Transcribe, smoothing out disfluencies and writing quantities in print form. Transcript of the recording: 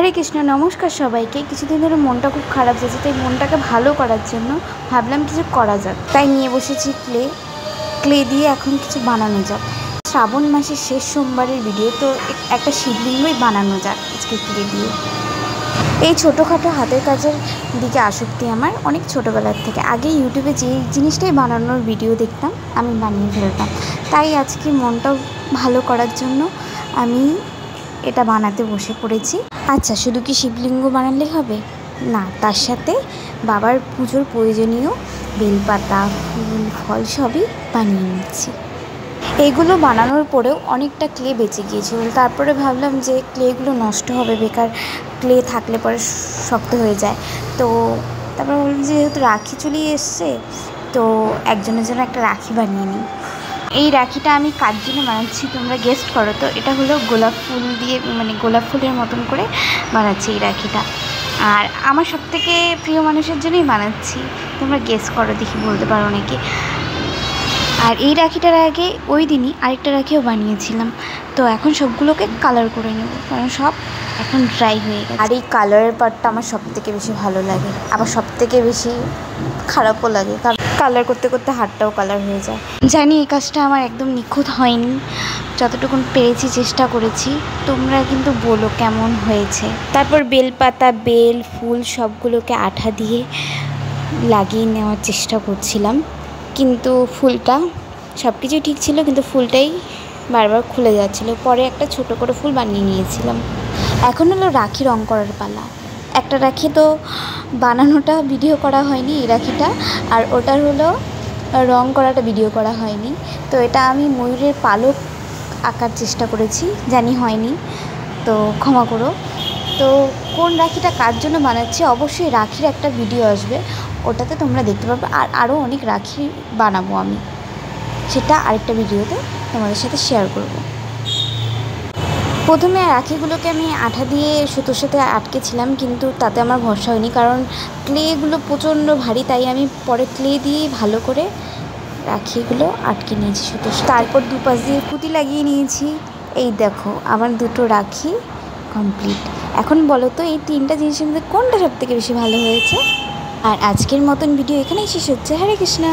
হরে কৃষ্ণ। নমস্কার সবাইকে। কিছুদিন ধরে মনটা খুব খারাপ যাচ্ছে, তাই মনটাকে ভালো করার জন্য ভাবলাম কিছু করা যাক, তাই নিয়ে বসেছি ক্লে দিয়ে এখন কিছু বানানো যাক। শ্রাবণ মাসের শেষ সোমবারের ভিডিও, তো একটা শিবলিঙ্গই বানানো যাক আজকে ক্লে দিয়ে। এই ছোটোখাটো হাতের কাজের দিকে আসক্তি আমার অনেক ছোটোবেলার থেকে। আগে ইউটিউবে যে জিনিসটাই বানানোর ভিডিও দেখতাম আমি বানিয়ে ফেলতাম, তাই আজকে মনটা ভালো করার জন্য আমি এটা বানাতে বসে পড়েছি। আচ্ছা, শুধু কি শিবলিঙ্গ বানালে হবে? না, তার সাথে বাবার পুজোর প্রয়োজনীয় বেলপাতা, ফুল, ফল সবই বানিয়ে নিচ্ছি। এইগুলো বানানোর পরেও অনেকটা ক্লে বেঁচে গিয়েছিল। তারপরে ভাবলাম যে ক্লেগুলো নষ্ট হবে, বেকার ক্লে থাকলে পরে শক্ত হয়ে যায়। তো তারপরে বললাম যেহেতু রাখি চলে এসছে, তো একজনের জন্য একটা রাখি বানিয়ে নিই। এই রাখিটা আমি কার জন্য বানাচ্ছি তোমরা গেস্ট করো তো। এটা হলো গোলাপ ফুল দিয়ে, মানে গোলাপ ফুলের মতন করে বানাচ্ছি এই রাখিটা। আর আমার সবথেকে প্রিয় মানুষের জন্যই বানাচ্ছি। তোমরা গেস্ট করো, দেখি বলতে পারো নাকি। আর এই রাখিটার আগে ওই দিনই আরেকটা রাখিও বানিয়েছিলাম। তো এখন সবগুলোকে কালার করে নেব, কারণ সব এখন ড্রাই হয়ে গেছে। আর এই কালারের পার্টটা আমার সবথেকে বেশি ভালো লাগে, আবার সবথেকে বেশি খারাপও লাগে, কারণ কালার করতে করতে হাতটাও কালার হয়ে যায়। জানি এই কাজটা আমার একদম নিখুঁত হয়নি, যতটুকুন পেরেছি চেষ্টা করেছি। তোমরা কিন্তু বলো কেমন হয়েছে। তারপর বেলপাতা, বেল, ফুল সবগুলোকে আঠা দিয়ে লাগিয়ে নেওয়ার চেষ্টা করছিলাম, কিন্তু ফুলটা সব কিছুই ঠিক ছিল, কিন্তু ফুলটাই বারবার খুলে যাচ্ছিলো। পরে একটা ছোট করে ফুল বানিয়ে নিয়েছিলাম। এখন হলো রাখি রং করার পালা। একটা রাখি তো বানানোটা ভিডিও করা হয়নি, এই রাখিটা, আর ওটার হলো রং করাটা ভিডিও করা হয়নি। তো এটা আমি ময়ূরের পালক আঁকার চেষ্টা করেছি, জানি হয়নি, তো ক্ষমা করো। তো কোন রাখিটা কার জন্য বানাচ্ছি অবশ্যই রাখির একটা ভিডিও আসবে, ওটাতে তোমরা দেখতে পাবে। আর আরও অনেক রাখি বানাবো আমি, সেটা আরেকটা ভিডিওতে তোমাদের সাথে শেয়ার করব। প্রথমে রাখিগুলোকে আমি আঠা দিয়ে সুতোর সাথে আটকেছিলাম, কিন্তু তাতে আমার ভরসা হয়নি, কারণ ক্লেগুলো প্রচণ্ড ভারী। তাই আমি পরে ক্লে দিয়ে ভালো করে রাখিগুলো আটকে নিয়েছি সুতোর সাথে। তারপর দুপাশ দিয়ে পুঁতি লাগিয়ে নিয়েছি। এই দেখো আমার দুটো রাখি কমপ্লিট। এখন বলো তো এই তিনটা জিনিসের মধ্যে কোনটা সবথেকে বেশি ভালো হয়েছে? আর আজকের মতন ভিডিও এখানেই শেষ হচ্ছে। হরে কৃষ্ণ।